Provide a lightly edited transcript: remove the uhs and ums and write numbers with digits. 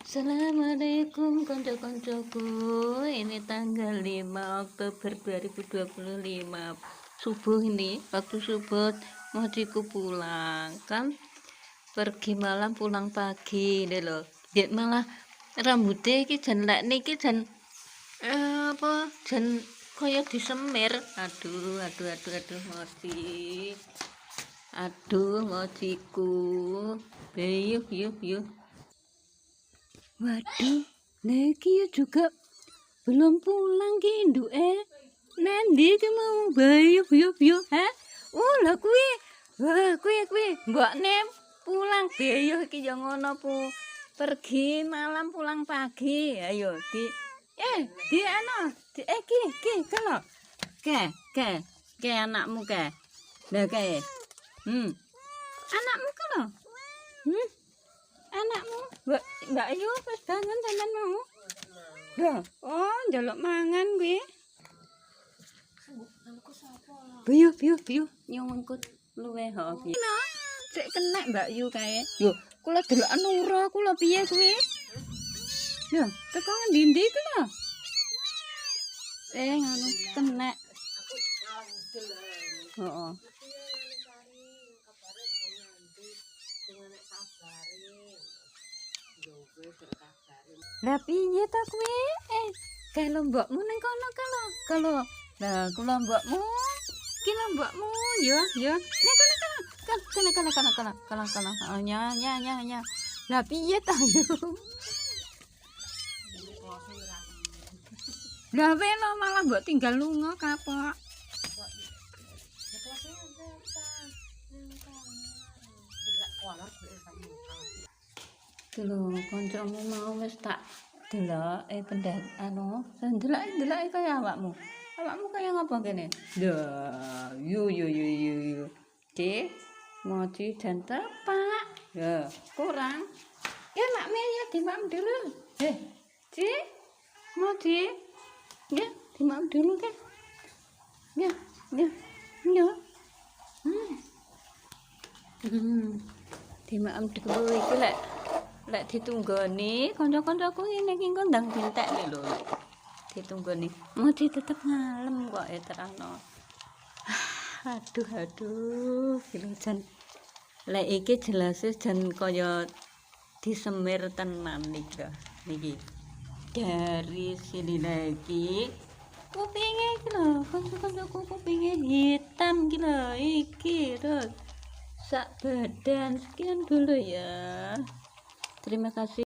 Assalamualaikum konco-koncoku. Ini tanggal 5 Oktober 2025 subuh. Ini waktu subuh mojiku pulang kan, pergi malam pulang pagi deh loh. Dia malah rambutnya iki jan lek niki jan jan kaya disemir. Aduh mojiku. Yuk. Waduh, lagi ya juga belum pulang ki induke. Nendi ki mau bayu, hah? Lah kuwi. Wah, kuwi mbokne pulang bayu iki ya ngono pu. Pergi malam pulang pagi. Ayo di ano, ki kalau. Ke anakmu ke. Lah ke. Anakmu kalau. Anakmu Mbak Ayu wis bangun sampean mau? Lah, oh njaluk mangan kuwi. Biyu nyungkut luwe ho piye. Sik kenek Mbak Ayu kae. Yo, kula delokan ora kula piye kuwi? Lho, teko ngendi iki lho? Ngono kenek. Heeh. Lah piye ta kuwi? Kalau mbokmu ning kono kalau. Lah kula mbokmu, ki lho mbokmu ya. Nek kono. Oh nya. Lah piye ta yo? Lah welo malah mbok tinggal lunga kapok. Lho kancamu mau wis tak delok pendak anu delok kaya awakmu kaya ngapa kene dah yo Ki moci dan tepak ya kurang ya makme ya dimak dulu Ci moci ya dimak dulu kan ya dimak dulu iki lek ditunggoni kanca-kancaku ngene iki kondang bentek lho ditunggoni mesti tetep ngalem kok terangno. Aduh jan lek iki jelas jan kaya disemir tenan niki dari sini lagi kupinge iki lho kanca-kancaku kupinge hitam iki lho iki terus sak badan. Sekian dulu ya. Terima kasih.